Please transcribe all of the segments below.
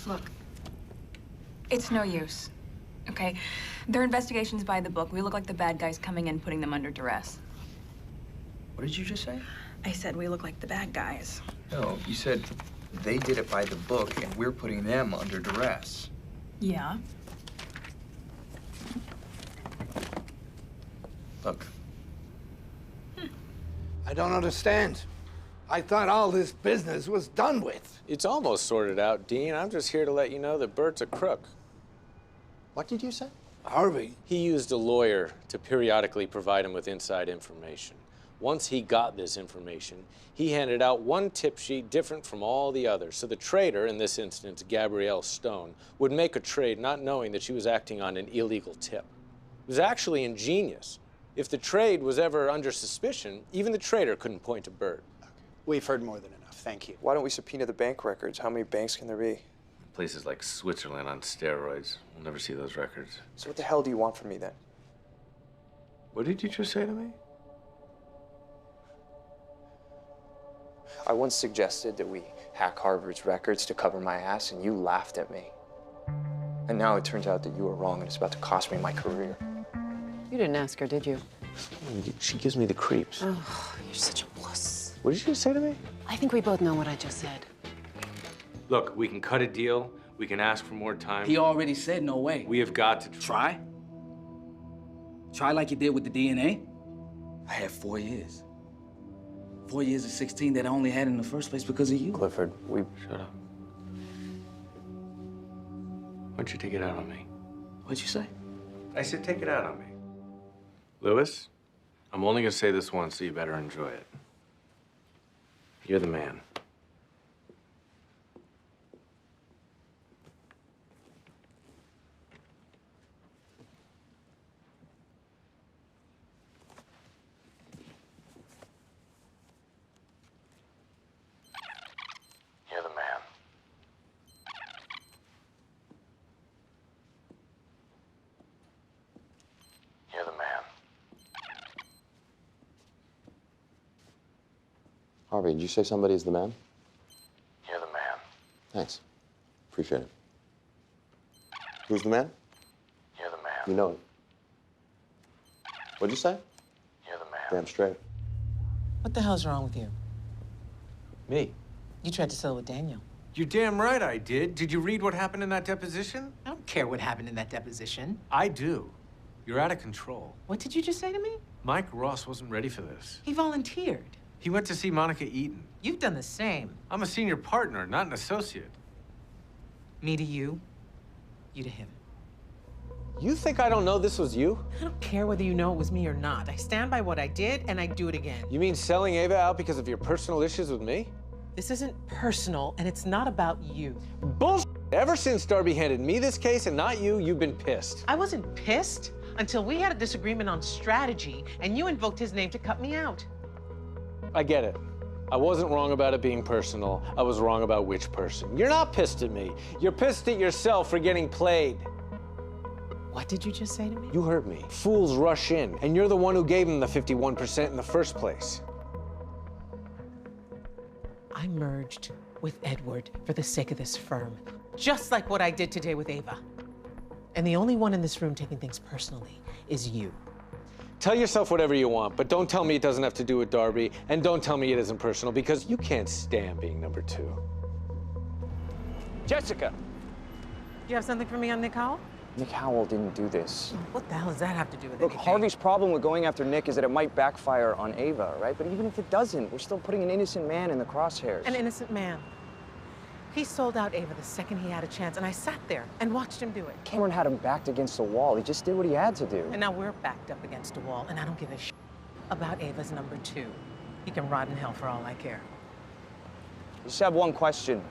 Look, it's no use, okay? Their investigation's by the book. We look like the bad guys coming in, putting them under duress. What did you just say? I said we look like the bad guys. No, you said they did it by the book and we're putting them under duress. Yeah. Look. I don't understand. I thought all this business was done with. It's almost sorted out, Dean. I'm just here to let you know that Bert's a crook. What did you say? Harvey. He used a lawyer to periodically provide him with inside information. Once he got this information, he handed out one tip sheet different from all the others. So the trader, in this instance, Gabrielle Stone, would make a trade not knowing that she was acting on an illegal tip. It was actually ingenious. If the trade was ever under suspicion, even the trader couldn't point to Bert. Okay. We've heard more than enough. Thank you. Why don't we subpoena the bank records? How many banks can there be? Places like Switzerland on steroids. We'll never see those records. So what the hell do you want from me then? What did you just say to me? I once suggested that we hack Harvard's records to cover my ass, and you laughed at me. And now it turns out that you were wrong, and it's about to cost me my career. You didn't ask her, did you? She gives me the creeps. Oh, you're such a wuss. What did you just say to me? I think we both know what I just said. Look, we can cut a deal. We can ask for more time. He already said no way. We have got to Try? Try like you did with the DNA? I had 4 years. 4 years of 16 that I only had in the first place because of you. Clifford, we... Shut up. Why don't you take it out on me? What'd you say? I said take it out on me. Louis, I'm only gonna say this once, so you better enjoy it. You're the man. You're the man. You're the man. Harvey, did you say somebody is the man? You're the man. Thanks. Appreciate it. Who's the man? You're the man. You know it. What'd you say? You're the man. Damn straight. What the hell's wrong with you? Me? You tried to settle with Daniel. You're damn right I did. Did you read what happened in that deposition? I don't care what happened in that deposition. I do. You're out of control. What did you just say to me? Mike Ross wasn't ready for this. He volunteered. He went to see Monica Eaton. You've done the same. I'm a senior partner, not an associate. Me to you, you to him. You think I don't know this was you? I don't care whether you know it was me or not. I stand by what I did, and I do it again. You mean selling Ava out because of your personal issues with me? This isn't personal, and it's not about you. Bullshit. Ever since Darby handed me this case and not you, you've been pissed. I wasn't pissed until we had a disagreement on strategy, and you invoked his name to cut me out. I get it. I wasn't wrong about it being personal. I was wrong about which person. You're not pissed at me. You're pissed at yourself for getting played. What did you just say to me? You heard me. Fools rush in, and you're the one who gave them the 51% in the first place. I merged with Edward for the sake of this firm, just like what I did today with Ava. And the only one in this room taking things personally is you. Tell yourself whatever you want, but don't tell me it doesn't have to do with Darby, and don't tell me it isn't personal, because you can't stand being number 2. Jessica! Do you have something for me on Nick Howell? Nick Howell didn't do this. What the hell does that have to do with Look, anything? Harvey's problem with going after Nick is that it might backfire on Ava, right? But even if it doesn't, we're still putting an innocent man in the crosshairs. An innocent man. He sold out Ava the second he had a chance, and I sat there and watched him do it. Cameron had him backed against the wall. He just did what he had to do. And now we're backed up against a wall, and I don't give a shit about Ava's number 2. He can rot in hell for all I care. I just have one question.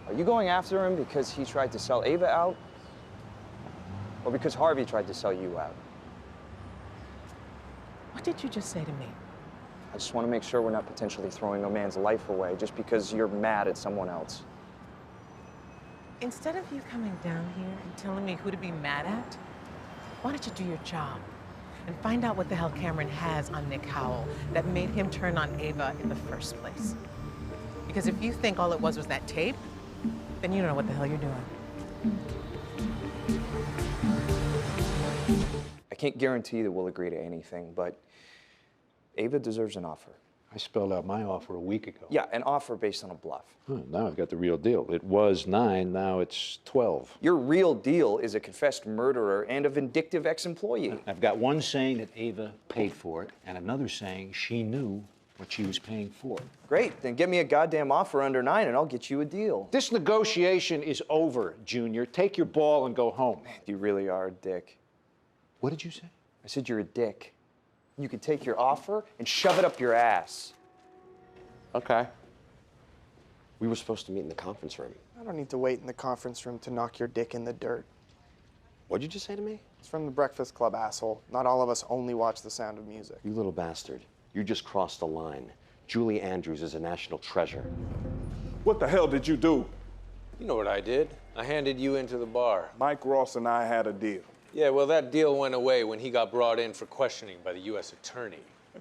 Are you going after him because he tried to sell Ava out? Or because Harvey tried to sell you out? What did you just say to me? I just want to make sure we're not potentially throwing a man's life away just because you're mad at someone else. Instead of you coming down here and telling me who to be mad at, why don't you do your job and find out what the hell Cameron has on Nick Howell that made him turn on Ava in the first place? Because if you think all it was that tape, then you don't know what the hell you're doing. I can't guarantee that we'll agree to anything, but Ava deserves an offer. I spelled out my offer a week ago. Yeah, an offer based on a bluff. Huh, now I've got the real deal. It was 9, now it's 12. Your real deal is a confessed murderer and a vindictive ex-employee. I've got one saying that Ava paid for it, and another saying she knew what she was paying for. Great, then get me a goddamn offer under 9 and I'll get you a deal. This negotiation is over, Junior. Take your ball and go home. Man, you really are a dick. What did you say? I said you're a dick. You could take your offer and shove it up your ass. Okay. We were supposed to meet in the conference room. I don't need to wait in the conference room to knock your dick in the dirt. What'd you just say to me? It's from the Breakfast Club, asshole. Not all of us only watch The Sound of Music. You little bastard. You just crossed the line. Julie Andrews is a national treasure. What the hell did you do? You know what I did. I handed you into the bar. Mike Ross and I had a deal. Yeah, well, that deal went away when he got brought in for questioning by the U.S. attorney.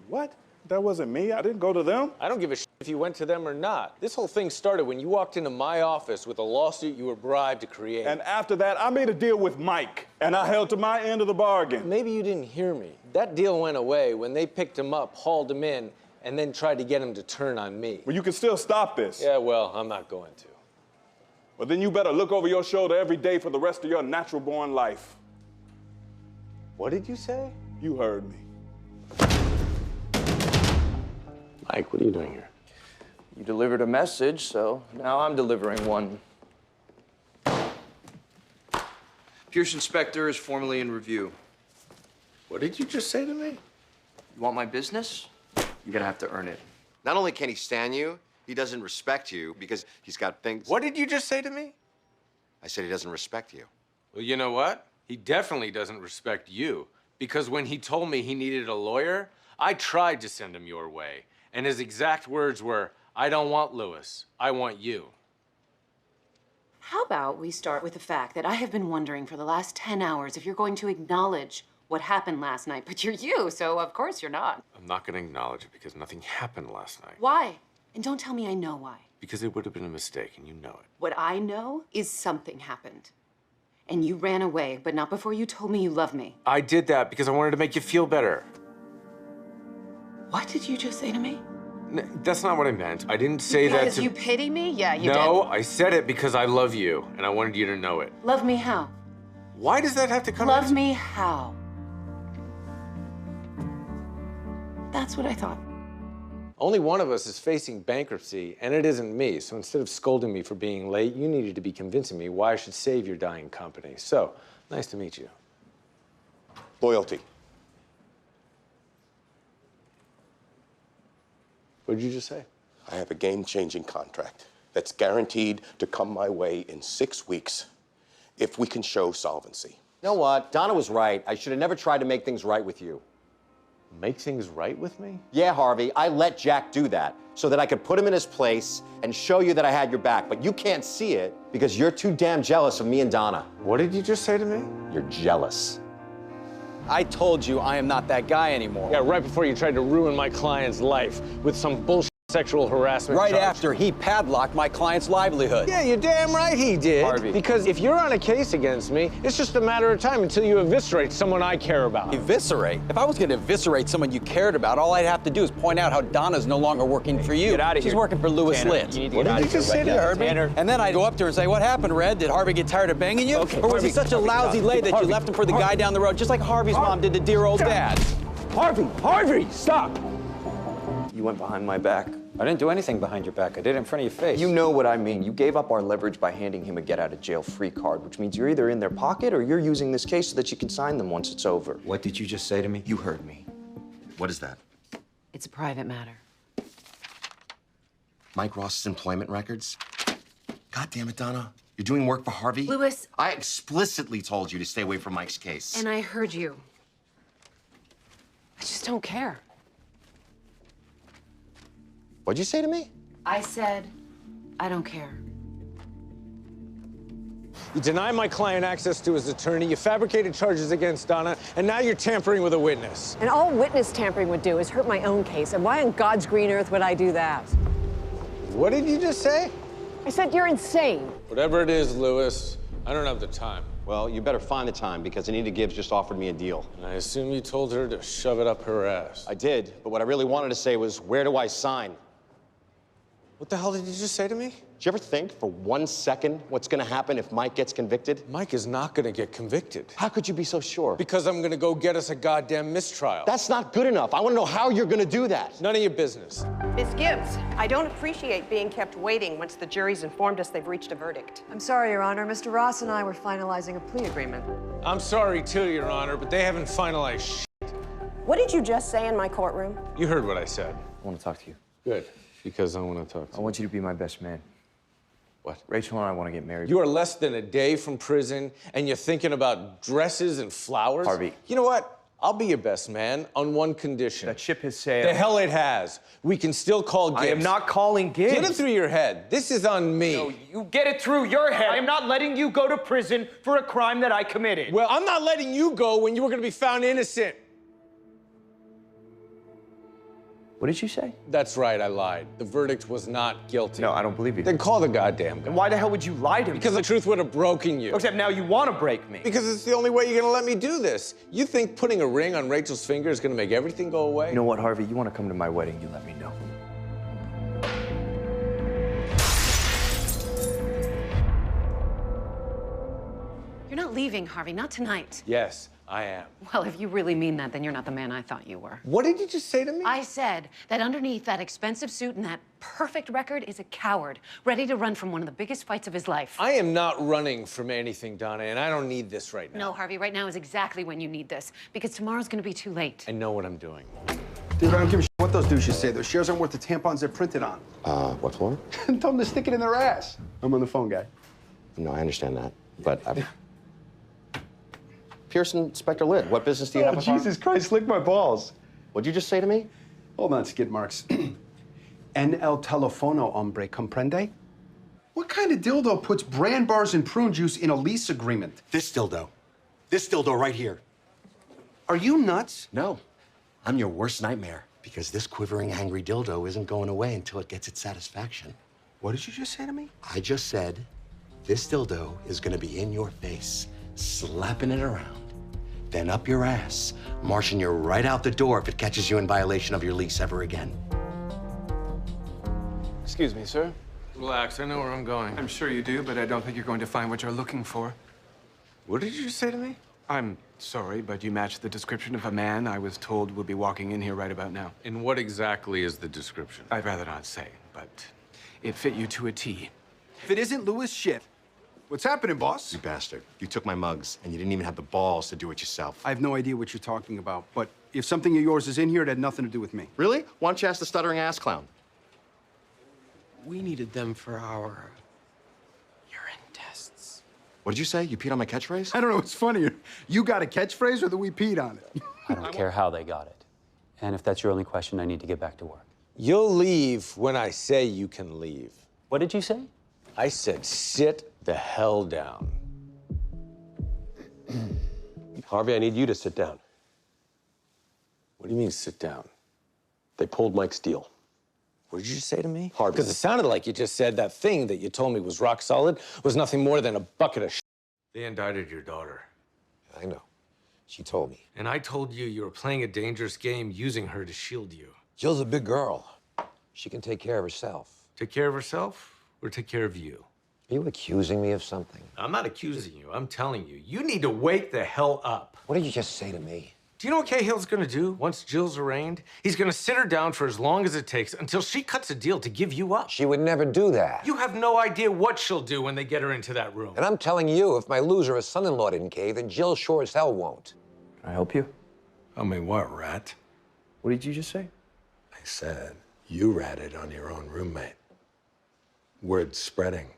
What? That wasn't me. I didn't go to them. I don't give a shit if you went to them or not. This whole thing started when you walked into my office with a lawsuit you were bribed to create. And after that, I made a deal with Mike, and I held to my end of the bargain. Maybe you didn't hear me. That deal went away when they picked him up, hauled him in, and then tried to get him to turn on me. Well, you can still stop this. Yeah, well, I'm not going to. Well, then you better look over your shoulder every day for the rest of your natural-born life. What did you say? You heard me. Mike, what are you doing here? You delivered a message, so now I'm delivering one. Pearson Specter is formally in review. What did you just say to me? You want my business? You're gonna have to earn it. Not only can he stand you, he doesn't respect you because he's got things. What did you just say to me? I said he doesn't respect you. Well, you know what? He definitely doesn't respect you, because when he told me he needed a lawyer, I tried to send him your way. And his exact words were, I don't want Lewis, I want you. How about we start with the fact that I have been wondering for the last 10 hours if you're going to acknowledge what happened last night, but you're you, so of course you're not. I'm not gonna acknowledge it because nothing happened last night. Why? And don't tell me I know why. Because it would have been a mistake, and you know it. What I know is something happened. And you ran away, but not before you told me you love me. I did that because I wanted to make you feel better. What did you just say to me? That's not what I meant. I didn't say that to... Because you pity me? Yeah, you did. No, I said it because I love you, and I wanted you to know it. Love me how? Why does that have to come Love me how? That's what I thought. Only one of us is facing bankruptcy, and it isn't me. So instead of scolding me for being late, you needed to be convincing me why I should save your dying company. So, nice to meet you. Loyalty. What did you just say? I have a game-changing contract that's guaranteed to come my way in 6 weeks if we can show solvency. You know what? Donna was right. I should have never tried to make things right with you. Make things right with me? Yeah, Harvey, I let Jack do that so that I could put him in his place and show you that I had your back. But you can't see it because you're too damn jealous of me and Donna. What did you just say to me? You're jealous. I told you I am not that guy anymore. Yeah, right before you tried to ruin my client's life with some bullshit sexual harassment Right charge. after he padlocked my client's livelihood. Yeah, you're damn right he did. Harvey. Because if you're on a case against me, it's just a matter of time until you eviscerate someone I care about. Eviscerate? If I was going to eviscerate someone you cared about, all I'd have to do is point out how Donna's no longer working for you. Get out of here. She's working for Lewis Tanner, Litt. you need to What get did out you of here just say right to now. her, man? Tanner. And then I'd go up to her and say, what happened, Red? Did Harvey get tired of banging you? Okay, or was he Harvey, such a lousy lay that you left him for the guy down the road, just like Harvey's mom did to dear old dad? Harvey, stop! You went behind my back. I didn't do anything behind your back. I did it in front of your face. You know what I mean. You gave up our leverage by handing him a get-out-of-jail-free card, which means you're either in their pocket or you're using this case so that you can sign them once it's over. What did you just say to me? You heard me. What is that? It's a private matter. Mike Ross's employment records? God damn it, Donna. You're doing work for Harvey? Lewis. I explicitly told you to stay away from Mike's case. And I heard you. I just don't care. What'd you say to me? I said, I don't care. You deny my client access to his attorney, you fabricated charges against Donna, and now you're tampering with a witness. And all witness tampering would do is hurt my own case. And why on God's green earth would I do that? What did you just say? I said you're insane. Whatever it is, Lewis, I don't have the time. Well, you better find the time because Anita Gibbs just offered me a deal. And I assume you told her to shove it up her ass. I did, but what I really wanted to say was, where do I sign? What the hell did you just say to me? Did you ever think for 1 second what's gonna happen if Mike gets convicted? Mike is not gonna get convicted. How could you be so sure? Because I'm gonna go get us a goddamn mistrial. That's not good enough. I wanna know how you're gonna do that. None of your business. Miss Gibbs, I don't appreciate being kept waiting once the jury's informed us they've reached a verdict. I'm sorry, Your Honor. Mr. Ross and I were finalizing a plea agreement. I'm sorry too, Your Honor, but they haven't finalized shit. What did you just say in my courtroom? You heard what I said. I want to talk to you. Good, because I want to talk to you. I want you to be my best man. What? Rachel and I want to get married. You are less than a day from prison, and you're thinking about dresses and flowers? Harvey. You know what? I'll be your best man on one condition. That ship has sailed. The hell it has. We can still call Gibbs. I am not calling Gibbs. Get it through your head. This is on me. No, you get it through your head. I am not letting you go to prison for a crime that I committed. Well, I'm not letting you go when you were going to be found innocent. What did you say? That's right, I lied. The verdict was not guilty. No, I don't believe you. Then call the goddamn guy. And why the hell would you lie to me? Because the truth would have broken you. Except now you want to break me. Because it's the only way you're going to let me do this. You think putting a ring on Rachel's finger is going to make everything go away? You know what, Harvey? You want to come to my wedding, you let me know. You're not leaving, Harvey, not tonight. Yes, I am. Well, if you really mean that, then you're not the man I thought you were. What did you just say to me? I said that underneath that expensive suit and that perfect record is a coward, ready to run from one of the biggest fights of his life. I am not running from anything, Donna, and I don't need this right now. No, Harvey, right now is exactly when you need this, because tomorrow's gonna be too late. I know what I'm doing. Dude, I don't give a shit what those douches say. Those shares aren't worth the tampons they're printed on. What for? Tell them to stick it in their ass. I'm on the phone, guy. No, I understand that, but Pearson Specter Lid, what business do you have with Jesus Christ, lick my balls. What'd you just say to me? Hold on, skid marks. En el telefono, hombre, comprende? What kind of dildo puts bran bars and prune juice in a lease agreement? This dildo. This dildo right here. Are you nuts? No. I'm your worst nightmare because this quivering, angry dildo isn't going away until it gets its satisfaction. What did you just say to me? I just said this dildo is gonna be in your face, slapping it around, then up your ass, marching you right out the door if it catches you in violation of your lease ever again. Excuse me, sir. Relax, I know where I'm going. I'm sure you do, but I don't think you're going to find what you're looking for. What did you just say to me? I'm sorry, but you match the description of a man I was told would be walking in here right about now. And what exactly is the description? I'd rather not say, but it fit you to a T. If it isn't Lewis, shit. What's happening, boss? You bastard. You took my mugs, and you didn't even have the balls to do it yourself. I have no idea what you're talking about, but if something of yours is in here, it had nothing to do with me. Really? Why don't you ask the stuttering ass clown? We needed them for our urine tests. What did you say? You peed on my catchphrase? I don't know what's funnier. You got a catchphrase or that we peed on it? I don't care how they got it. And if that's your only question, I need to get back to work. You'll leave when I say you can leave. What did you say? I said sit the hell down. Harvey, I need you to sit down. What do you mean sit down? They pulled Mike's deal. What did you say to me? Harvey. Because it sounded like you just said that thing that you told me was rock solid was nothing more than a bucket of shit. They indicted your daughter. I know. She told me. And I told you you were playing a dangerous game using her to shield you. Jill's a big girl. She can take care of herself. Take care of herself or take care of you? Are you accusing me of something? I'm not accusing you. I'm telling you. You need to wake the hell up. What did you just say to me? Do you know what Cahill's gonna do once Jill's arraigned? He's gonna sit her down for as long as it takes until she cuts a deal to give you up. She would never do that. You have no idea what she'll do when they get her into that room. And I'm telling you, if my loser son-in-law didn't cave, then Jill sure as hell won't. Can I help you? Tell me what, rat? What did you just say? I said you ratted on your own roommate. Word's spreading.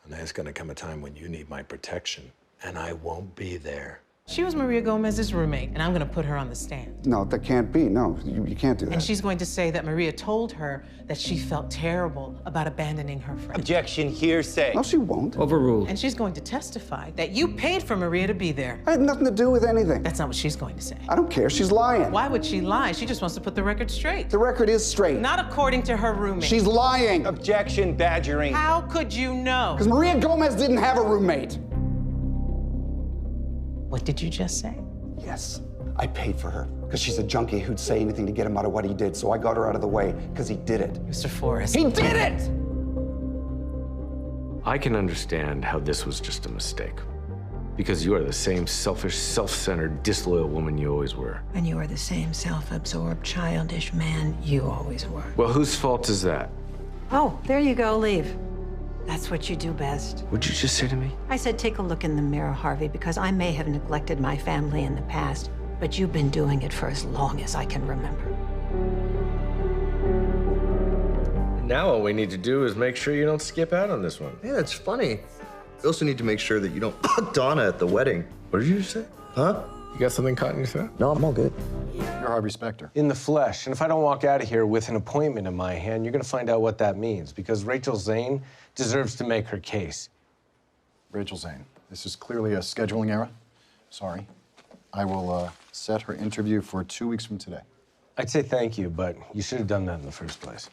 And there's gonna come a time when you need my protection, and I won't be there. She was Maria Gomez's roommate, and I'm gonna put her on the stand. No, that can't be. No, you can't do that. And she's going to say that Maria told her that she felt terrible about abandoning her friend. Objection, hearsay. No, she won't. Overruled. And she's going to testify that you paid for Maria to be there. I had nothing to do with anything. That's not what she's going to say. I don't care. She's lying. Why would she lie? She just wants to put the record straight. The record is straight. Not according to her roommate. She's lying. Objection, badgering. How could you know? Because Maria Gomez didn't have a roommate. What did you just say? Yes, I paid for her because she's a junkie who'd say anything to get him out of what he did, so I got her out of the way because he did it. Mr. Forrest. He did it! I can understand how this was just a mistake. Because you are the same selfish, self-centered, disloyal woman you always were. And you are the same self-absorbed, childish man you always were. Well, whose fault is that? Oh, there you go, leave. That's what you do best. What'd you just say to me? I said, take a look in the mirror, Harvey, because I may have neglected my family in the past, but you've been doing it for as long as I can remember. Now all we need to do is make sure you don't skip out on this one. Yeah, it's funny. We also need to make sure that you don't fuck Donna at the wedding. What did you just say? Huh? You got something caught in your throat? No, I'm all good. You're Harvey Specter. In the flesh. And if I don't walk out of here with an appointment in my hand, you're gonna find out what that means, because Rachel Zane deserves to make her case. Rachel Zane, this is clearly a scheduling error. Sorry. I will set her interview for 2 weeks from today. I'd say thank you, but you should have done that in the first place.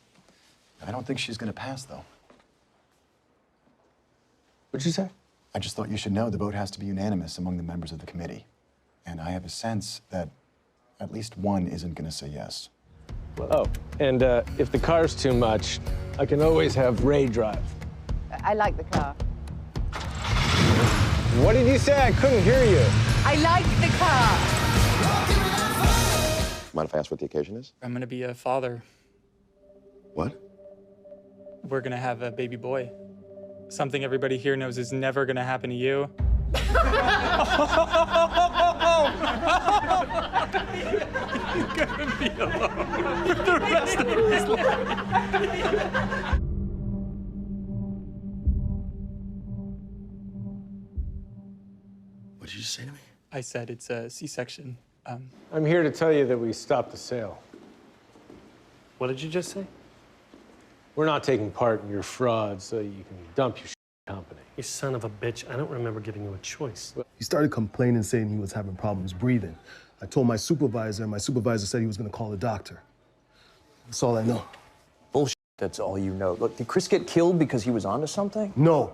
I don't think she's gonna pass, though. What'd you say? I just thought you should know the vote has to be unanimous among the members of the committee. And I have a sense that at least one isn't gonna say yes. Oh, and if the car's too much, I can always have Ray drive. I like the car. What did you say? I couldn't hear you. I like the car. Mind if I ask what the occasion is? I'm gonna be a father. What? We're gonna have a baby boy. Something everybody here knows is never gonna happen to you. He's gonna be alone for the rest of his life. What did you say to me? I said it's a C-section. I'm here to tell you that we stopped the sale. What did you just say? We're not taking part in your fraud, so you can dump your company. You son of a bitch, I don't remember giving you a choice. He started complaining, saying he was having problems breathing. I told my supervisor, and my supervisor said he was gonna call a doctor. That's all I know. Bullshit, that's all you know. Look, did Chris get killed because he was onto something? No.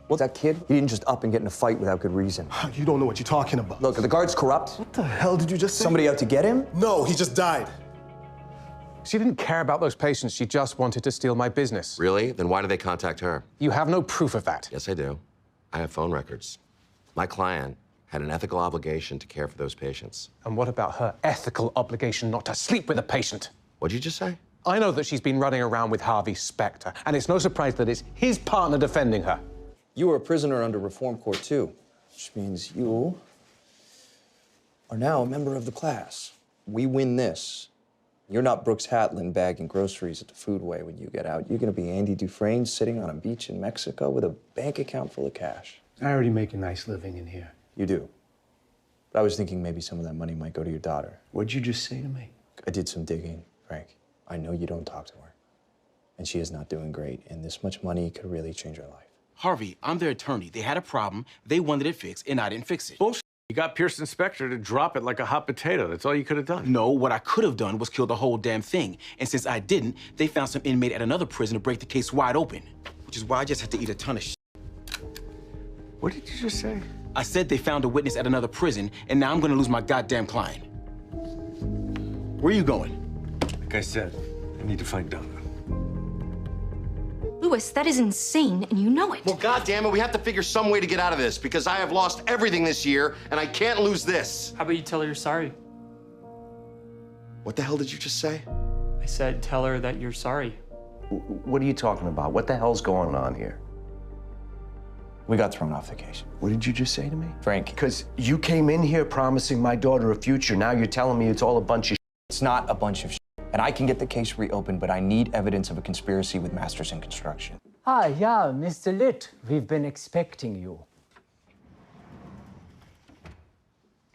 Well, that kid, he didn't just up and get in a fight without good reason. You don't know what you're talking about. Look, are the guards corrupt? What the hell did you just say? Somebody out to get him? No, he just died. She didn't care about those patients. She just wanted to steal my business. Really? Then why did they contact her? You have no proof of that. Yes, I do. I have phone records. My client had an ethical obligation to care for those patients. And what about her ethical obligation not to sleep with a patient? What'd you just say? I know that she's been running around with Harvey Specter, and it's no surprise that it's his partner defending her. You were a prisoner under reform court, too, which means you are now a member of the class. We win this. You're not Brooks Hatlin bagging groceries at the foodway when you get out. You're gonna be Andy Dufresne sitting on a beach in Mexico with a bank account full of cash. I already make a nice living in here. You do. But I was thinking maybe some of that money might go to your daughter. What'd you just say to me? I did some digging, Frank. I know you don't talk to her. And she is not doing great, and this much money could really change her life. Harvey, I'm their attorney. They had a problem, they wanted it fixed, and I didn't fix it. Bullshit. You got Pearson Specter to drop it like a hot potato. That's all you could have done. No, what I could have done was kill the whole damn thing. And since I didn't, they found some inmate at another prison to break the case wide open. Which is why I just had to eat a ton of shit. What did you just say? I said they found a witness at another prison, and now I'm gonna lose my goddamn client. Where are you going? Like I said, I need to find Donna. Louis, that is insane, and you know it. Well, goddammit, we have to figure some way to get out of this because I have lost everything this year and I can't lose this. How about you tell her you're sorry? What the hell did you just say? I said tell her that you're sorry. What are you talking about? What the hell's going on here? We got thrown off the case. What did you just say to me? Frank. Because you came in here promising my daughter a future. Now you're telling me it's all a bunch of shit. It's not a bunch of shit. And I can get the case reopened, but I need evidence of a conspiracy with Masters in Construction. Hi, yeah, Mr. Litt. We've been expecting you.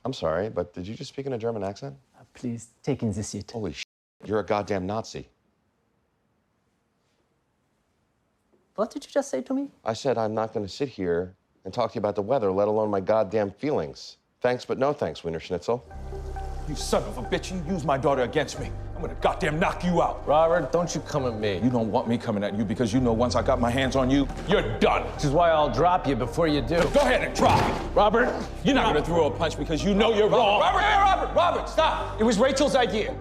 I'm sorry, but did you just speak in a German accent? Please, take in the seat. Holy shit, you're a goddamn Nazi. What did you just say to me? I said I'm not gonna sit here and talk to you about the weather, let alone my goddamn feelings. Thanks, but no thanks, Wiener Schnitzel. You son of a bitch, you used my daughter against me. I'm gonna goddamn knock you out. Robert, don't you come at me. You don't want me coming at you because you know once I got my hands on you, you're done. Which is why I'll drop you before you do. Go ahead and try. Robert, You're not gonna throw a punch because you know you're wrong. Robert, stop. It was Rachel's idea.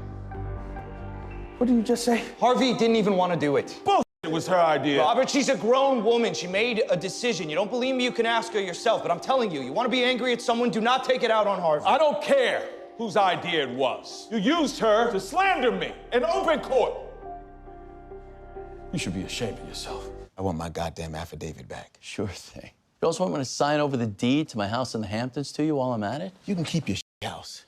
What did you just say? Harvey didn't even want to do it. Bullshit, it was her idea. Robert, she's a grown woman. She made a decision. You don't believe me, you can ask her yourself. But I'm telling you, you want to be angry at someone, do not take it out on Harvey. I don't care whose idea it was. You used her to slander me in open court. You should be ashamed of yourself. I want my goddamn affidavit back. Sure thing. You also want me to sign over the deed to my house in the Hamptons to you while I'm at it? You can keep your house,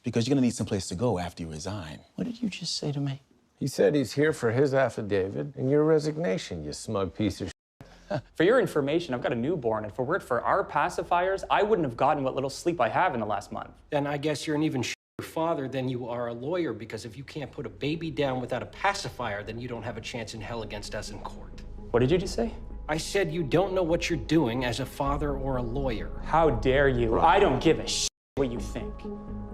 because you're gonna need someplace to go after you resign. What did you just say to me? He said he's here for his affidavit and your resignation, you smug piece of shit. For your information, I've got a newborn, and if it weren't for our pacifiers, I wouldn't have gotten what little sleep I have in the last month. Then I guess you're an even father than you are a lawyer, because if you can't put a baby down without a pacifier, then you don't have a chance in hell against us in court. What did you just say? I said you don't know what you're doing as a father or a lawyer. How dare you? I don't give a shit what you think.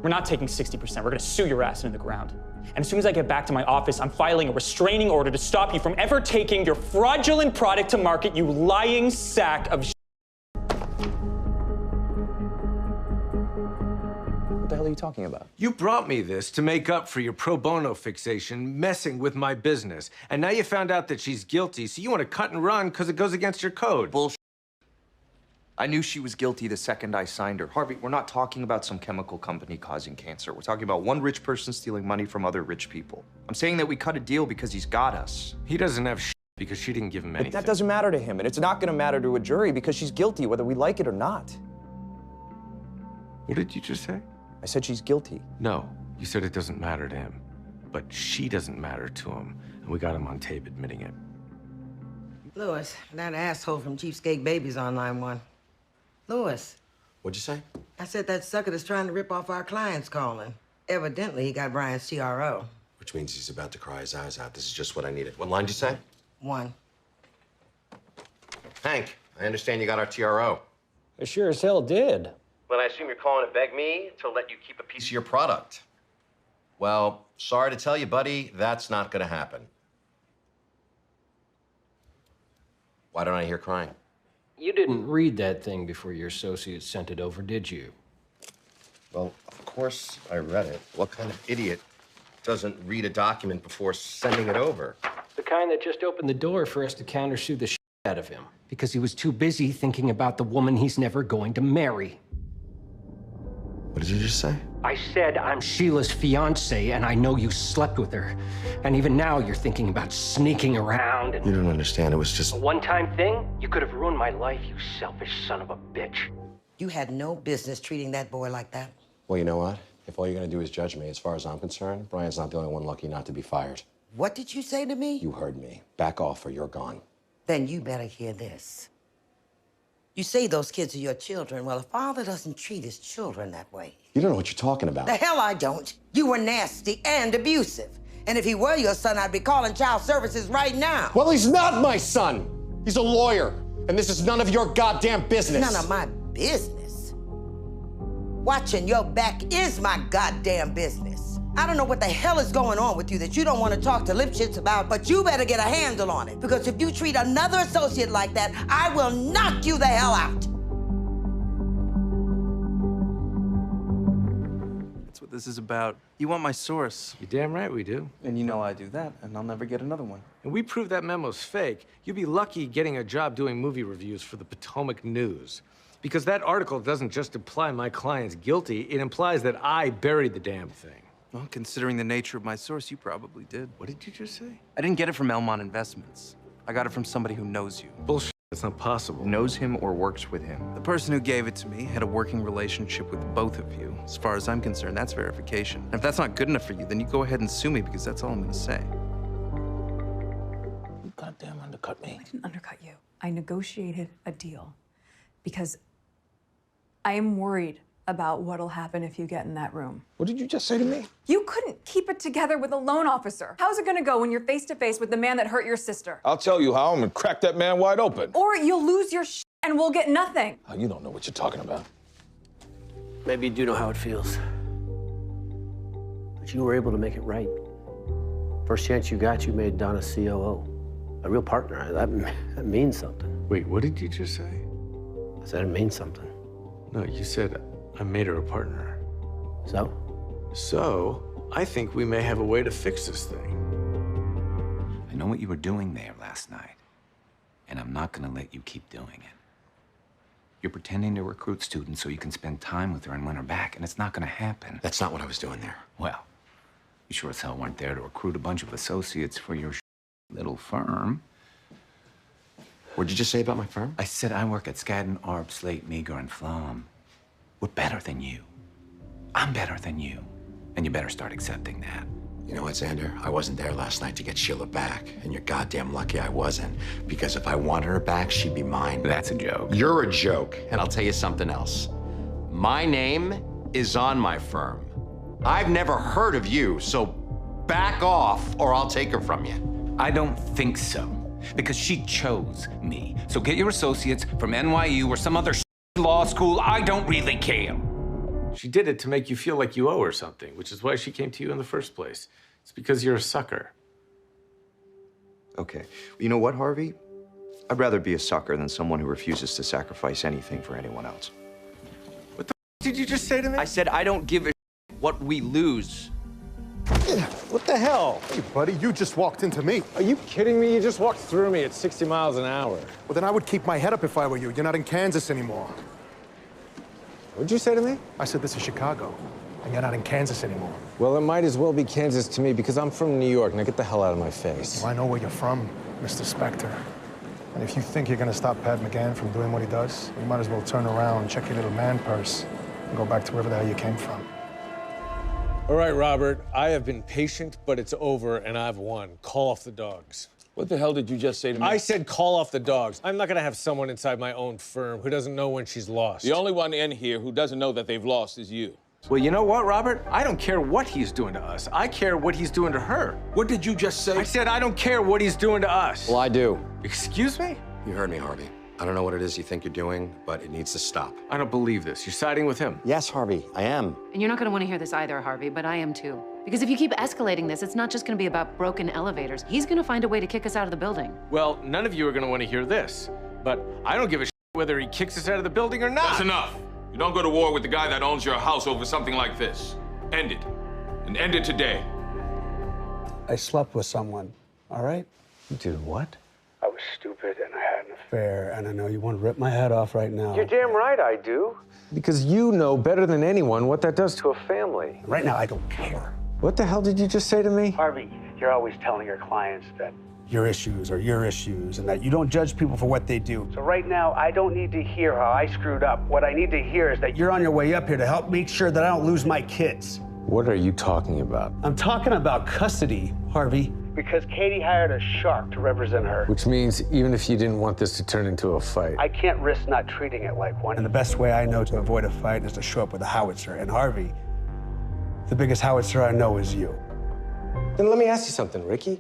We're not taking 60%. We're gonna sue your ass into the ground. And as soon as I get back to my office, I'm filing a restraining order to stop you from ever taking your fraudulent product to market, you lying sack of shit. What the hell are you talking about? You brought me this to make up for your pro bono fixation, messing with my business. And now you found out that she's guilty, so you want to cut and run because it goes against your code. Bullshit. I knew she was guilty the second I signed her. Harvey, we're not talking about some chemical company causing cancer. We're talking about one rich person stealing money from other rich people. I'm saying that we cut a deal because he's got us. He doesn't have shit because she didn't give him anything. But that doesn't matter to him, and it's not gonna matter to a jury because she's guilty, whether we like it or not. What did you just say? I said she's guilty. No, you said it doesn't matter to him. But she doesn't matter to him, and we got him on tape admitting it. Louis, that asshole from Cheapskate Babies on line 1. Louis. What'd you say? I said that sucker that's trying to rip off our clients calling. Evidently, he got Brian's TRO. Which means he's about to cry his eyes out. This is just what I needed. What line did you say? 1. Hank, I understand you got our TRO. I sure as hell did. Then I assume you're calling to beg me to let you keep a piece of your product. Well, sorry to tell you, buddy, that's not gonna happen. Why don't I hear crying? You didn't read that thing before your associate sent it over, did you? Well, of course I read it. What kind of idiot doesn't read a document before sending it over? The kind that just opened the door for us to countersue the shit out of him because he was too busy thinking about the woman he's never going to marry. What did you just say? I said I'm Sheila's fiance, and I know you slept with her. And even now, you're thinking about sneaking around and... You don't understand. It was just... A one-time thing? You could have ruined my life, you selfish son of a bitch. You had no business treating that boy like that. Well, you know what? If all you're gonna do is judge me, as far as I'm concerned, Brian's not the only one lucky not to be fired. What did you say to me? You heard me. Back off or you're gone. Then you better hear this. You say those kids are your children. Well, a father doesn't treat his children that way. You don't know what you're talking about. The hell I don't. You were nasty and abusive. And if he were your son, I'd be calling child services right now. Well, he's not my son. He's a lawyer. And this is none of your goddamn business. None of my business? Watching your back is my goddamn business. I don't know what the hell is going on with you that you don't want to talk to Lipschitz about, but you better get a handle on it. Because if you treat another associate like that, I will knock you the hell out. That's what this is about. You want my source. You're damn right we do. And you know I do that, and I'll never get another one. And we proved that memo's fake. You'd be lucky getting a job doing movie reviews for the Potomac News. Because that article doesn't just imply my client's guilty, it implies that I buried the damn thing. Well, considering the nature of my source, you probably did. What did you just say? I didn't get it from Elmont Investments. I got it from somebody who knows you. Bullshit. That's not possible. Knows him or works with him. The person who gave it to me had a working relationship with both of you. As far as I'm concerned, that's verification. And if that's not good enough for you, then you go ahead and sue me, because that's all I'm gonna say. You goddamn undercut me. I didn't undercut you. I negotiated a deal because I am worried about what'll happen if you get in that room. What did you just say to me? You couldn't keep it together with a loan officer. How's it gonna go when you're face to face with the man that hurt your sister? I'll tell you how I'm gonna crack that man wide open. Or you'll lose your and we'll get nothing. Oh, you don't know what you're talking about. Maybe you do know how it feels. But you were able to make it right. First chance you got, you made Donna COO. A real partner. That means something. Wait, what did you just say? I said it means something. No, you said I made her a partner. So? So, I think we may have a way to fix this thing. I know what you were doing there last night, and I'm not gonna let you keep doing it. You're pretending to recruit students so you can spend time with her and win her back, and it's not gonna happen. That's not what I was doing there. Well, you sure as hell weren't there to recruit a bunch of associates for your little firm. What'd you just say about my firm? I said I work at Skadden, Arp, Slate, Meager, and Flom. We're better than you. I'm better than you. And you better start accepting that. You know what, Xander? I wasn't there last night to get Sheila back, and you're goddamn lucky I wasn't. Because if I wanted her back, she'd be mine. That's a joke. You're a joke, and I'll tell you something else. My name is on my firm. I've never heard of you, so back off or I'll take her from you. I don't think so, because she chose me. So get your associates from NYU or some other law school. I don't really care. She did it to make you feel like you owe her something, which is why she came to you in the first place. It's because you're a sucker. Okay. You know what, Harvey? I'd rather be a sucker than someone who refuses to sacrifice anything for anyone else. What the did you just say to me? I said I don't give a what we lose. What the hell? Hey, buddy, you just walked into me. Are you kidding me? You just walked through me at 60 miles an hour. Well, then I would keep my head up if I were you. You're not in Kansas anymore. What'd you say to me? I said this is Chicago, and you're not in Kansas anymore. Well, it might as well be Kansas to me because I'm from New York. Now get the hell out of my face. Well, I know where you're from, Mr. Specter. And if you think you're gonna stop Pat McGann from doing what he does, you might as well turn around, check your little man purse, and go back to wherever the hell you came from. All right, Robert, I have been patient, but it's over, and I've won. Call off the dogs. What the hell did you just say to me? I said call off the dogs. I'm not gonna have someone inside my own firm who doesn't know when she's lost. The only one in here who doesn't know that they've lost is you. Well, you know what, Robert? I don't care what he's doing to us. I care what he's doing to her. What did you just say? I said I don't care what he's doing to us. Well, I do. Excuse me? You heard me, Harvey. I don't know what it is you think you're doing, but it needs to stop. I don't believe this. You're siding with him. Yes, Harvey, I am. And you're not gonna wanna hear this either, Harvey, but I am too. Because if you keep escalating this, it's not just gonna be about broken elevators. He's gonna find a way to kick us out of the building. Well, none of you are gonna wanna hear this, but I don't give a whether he kicks us out of the building or not. That's enough. You don't go to war with the guy that owns your house over something like this. End it. And end it today. I slept with someone, all right? You did what? I was stupid and I had an affair, and I know you want to rip my head off right now. You're damn right I do. Because you know better than anyone what that does to a family. Right now, I don't care. What the hell did you just say to me? Harvey, you're always telling your clients that your issues are your issues and that you don't judge people for what they do. So right now, I don't need to hear how I screwed up. What I need to hear is that you're on your way up here to help make sure that I don't lose my kids. What are you talking about? I'm talking about custody, Harvey. Because Katie hired a shark to represent her. Which means even if you didn't want this to turn into a fight. I can't risk not treating it like one. And the best way I know to avoid a fight is to show up with a howitzer. And Harvey, the biggest howitzer I know is you. Then let me ask you something, Ricky.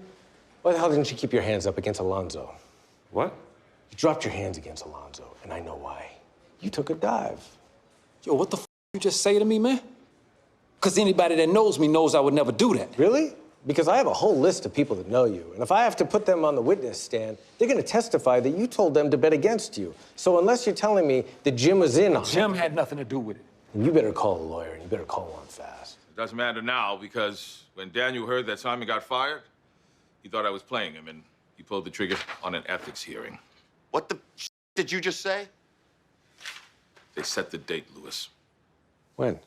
Why the hell didn't you keep your hands up against Alonzo? What? You dropped your hands against Alonzo, and I know why. You took a dive. Yo, what the f you just say to me, man? Because anybody that knows me knows I would never do that. Really? Because I have a whole list of people that know you, and if I have to put them on the witness stand, they're gonna testify that you told them to bet against you. So unless you're telling me that Jim was in on it, Jim had nothing to do with it. you better call a lawyer, and you better call one fast. It doesn't matter now because when Daniel heard that Simon got fired, he thought I was playing him and he pulled the trigger on an ethics hearing. What the did you just say? They set the date, Louis. When?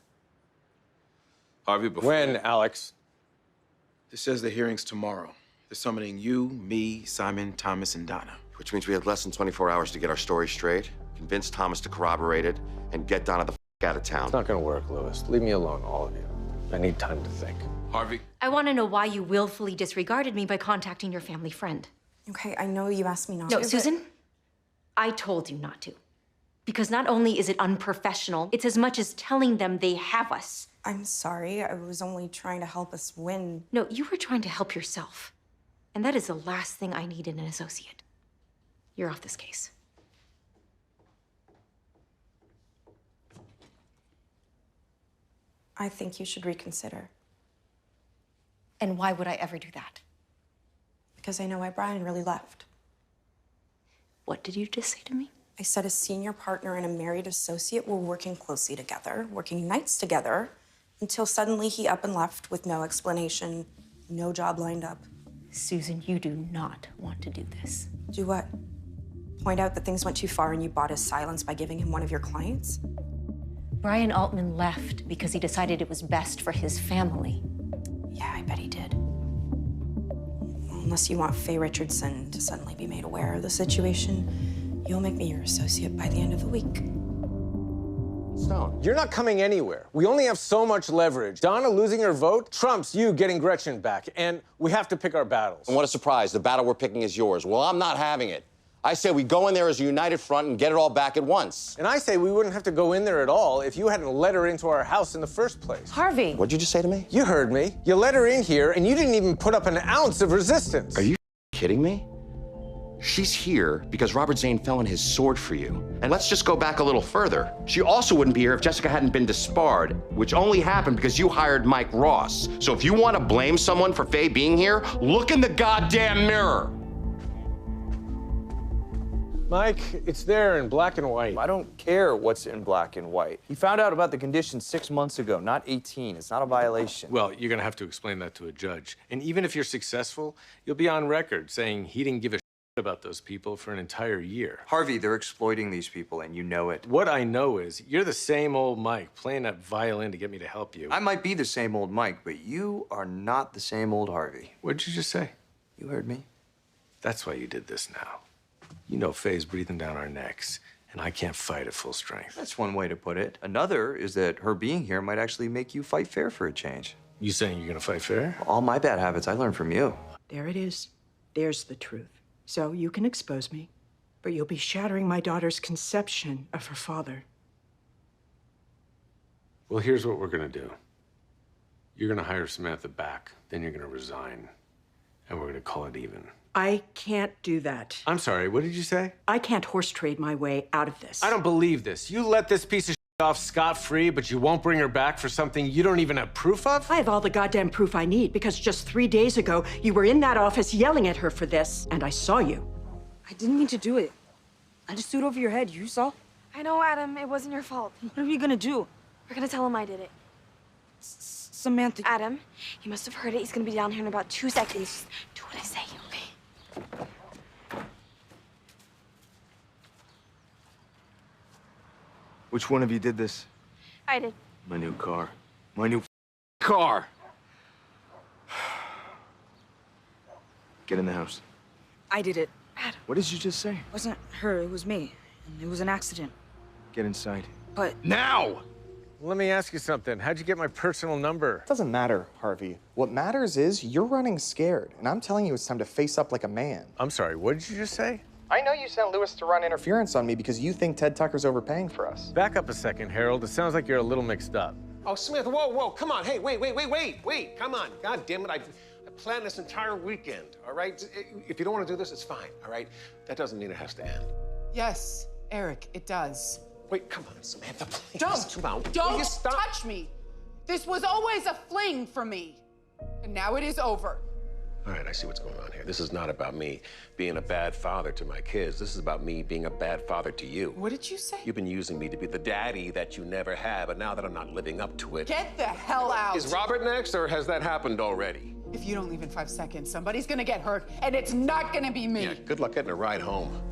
Harvey, before... When, Alex? This says the hearing's tomorrow. They're summoning you, me, Simon, Thomas, and Donna. Which means we have less than 24 hours to get our story straight, convince Thomas to corroborate it, and get Donna the out of town. It's not gonna work, Louis. Leave me alone, all of you. I need time to think. Harvey? I want to know why you willfully disregarded me by contacting your family friend. Okay, I know you asked me not to. No, Susan, I told you not to. Because not only is it unprofessional, it's as much as telling them they have us. I'm sorry. I was only trying to help us win. No, you were trying to help yourself. And that is the last thing I need in an associate. You're off this case. I think you should reconsider. And why would I ever do that? Because I know why Brian really left. What did you just say to me? I said a senior partner and a married associate were working closely together, working nights together, until suddenly he up and left with no explanation, no job lined up. Susan, you do not want to do this. Do what? Point out that things went too far and you bought his silence by giving him one of your clients? Brian Altman left because he decided it was best for his family. Yeah, I bet he did. Well, unless you want Faye Richardson to suddenly be made aware of the situation, you'll make me your associate by the end of the week. Stone, you're not coming anywhere. We only have so much leverage. Donna losing her vote trumps you getting Gretchen back, and we have to pick our battles. And what a surprise, the battle we're picking is yours. Well, I'm not having it. I say we go in there as a united front and get it all back at once. And I say we wouldn't have to go in there at all if you hadn't let her into our house in the first place. Harvey! What'd you just say to me? You heard me. You let her in here, and you didn't even put up an ounce of resistance. Are you kidding me? She's here because Robert Zane fell on his sword for you. And let's just go back a little further. She also wouldn't be here if Jessica hadn't been disbarred, which only happened because you hired Mike Ross. So if you want to blame someone for Faye being here, look in the goddamn mirror. Mike, it's there in black and white. I don't care what's in black and white. He found out about the condition 6 months ago, not 18. It's not a violation. Well, you're gonna have to explain that to a judge. And even if you're successful, you'll be on record saying he didn't give a shit about those people for an entire year. Harvey, they're exploiting these people, and you know it. What I know is you're the same old Mike playing that violin to get me to help you. I might be the same old Mike, but you are not the same old Harvey. What'd you just say? You heard me. That's why you did this now. You know Faye's breathing down our necks, and I can't fight at full strength. That's one way to put it. Another is that her being here might actually make you fight fair for a change. You saying you're gonna fight fair? All my bad habits I learned from you. There it is. There's the truth. So you can expose me, but you'll be shattering my daughter's conception of her father. Well, here's what we're gonna do. You're gonna hire Samantha back, then you're gonna resign, and we're gonna call it even. I can't do that. I'm sorry, what did you say? I can't horse trade my way out of this. I don't believe this. You let this piece of shit off scot-free, but you won't bring her back for something you don't even have proof of? I have all the goddamn proof I need because just 3 days ago, you were in that office yelling at her for this, and I saw you. I didn't mean to do it. I just threw it over your head. You saw? I know, Adam. It wasn't your fault. What are you gonna do? We're gonna tell him I did it. Samantha. Adam, you must have heard it. He's gonna be down here in about 2 seconds. Do what I say, okay? Which one of you did this? I did. My new car. My new car! Get in the house. I did it. Adam. What did you just say? It wasn't her. It was me. And it was an accident. Get inside. But now! Let me ask you something. How'd you get my personal number? It doesn't matter, Harvey. What matters is you're running scared, and I'm telling you it's time to face up like a man. I'm sorry, what did you just say? I know you sent Lewis to run interference on me because you think Ted Tucker's overpaying for us. Back up a second, Harold. It sounds like you're a little mixed up. Oh, Samantha, whoa, come on. Hey, wait, come on. God damn it, I planned this entire weekend, all right? If you don't want to do this, it's fine, all right? That doesn't mean it has to end. Yes, Eric, it does. Wait, come on, Samantha, please. Don't touch me. This was always a fling for me, and now it is over. All right, I see what's going on here. This is not about me being a bad father to my kids. This is about me being a bad father to you. What did you say? You've been using me to be the daddy that you never had, but now that I'm not living up to it. Get the hell out. Is Robert next, or has that happened already? If you don't leave in 5 seconds, somebody's gonna get hurt, and it's not gonna be me. Yeah, good luck getting a ride home.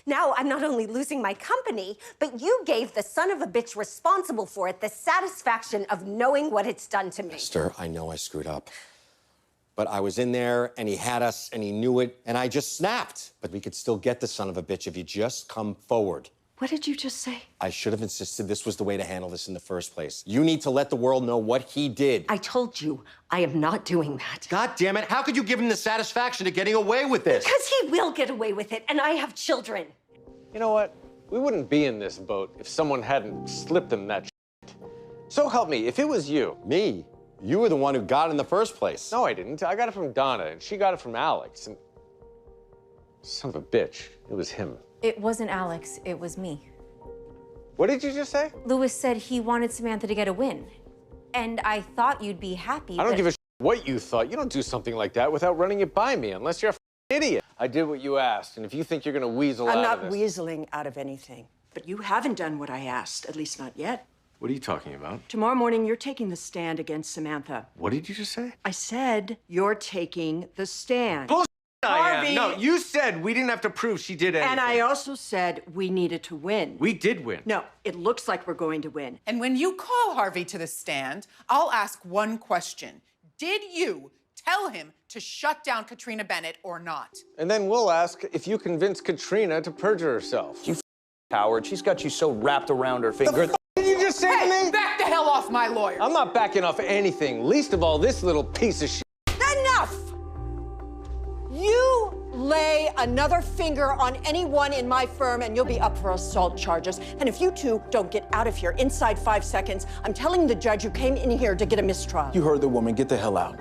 Now I'm not only losing my company, but you gave the son of a bitch responsible for it the satisfaction of knowing what it's done to me. Esther, I know I screwed up. But I was in there, and he had us, and he knew it, and I just snapped. But we could still get the son of a bitch if you just come forward. What did you just say? I should have insisted this was the way to handle this in the first place. You need to let the world know what he did. I told you, I am not doing that. God damn it, how could you give him the satisfaction of getting away with this? Because he will get away with it, and I have children. You know what? We wouldn't be in this boat if someone hadn't slipped them that shit. So help me, if it was you. Me? You were the one who got it in the first place. No, I didn't. I got it from Donna, and she got it from Alex, and... Son of a bitch, it was him. It wasn't Alex, it was me. What did you just say? Louis said he wanted Samantha to get a win. And I thought you'd be happy. I don't give a shit what you thought. You don't do something like that without running it by me, unless you're a idiot. I did what you asked, and if you think you're gonna weasel out of I'm this... not weaseling out of anything. But you haven't done what I asked, at least not yet. What are you talking about? Tomorrow morning, you're taking the stand against Samantha. What did you just say? I said you're taking the stand. Bullshit! Harvey! No, you said we didn't have to prove she did anything. And I also said we needed to win. We did win. No, it looks like we're going to win. And when you call Harvey to the stand, I'll ask one question. Did you tell him to shut down Katrina Bennett or not? And then we'll ask if you convinced Katrina to perjure herself. You coward. She's got you so wrapped around her finger. The did you just say to me? Back the hell off my lawyer. I'm not backing off anything, least of all this little piece of shit. Enough! You lay another finger on anyone in my firm and you'll be up for assault charges. And if you two don't get out of here inside 5 seconds, I'm telling the judge you came in here to get a mistrial. You heard the woman. Get the hell out.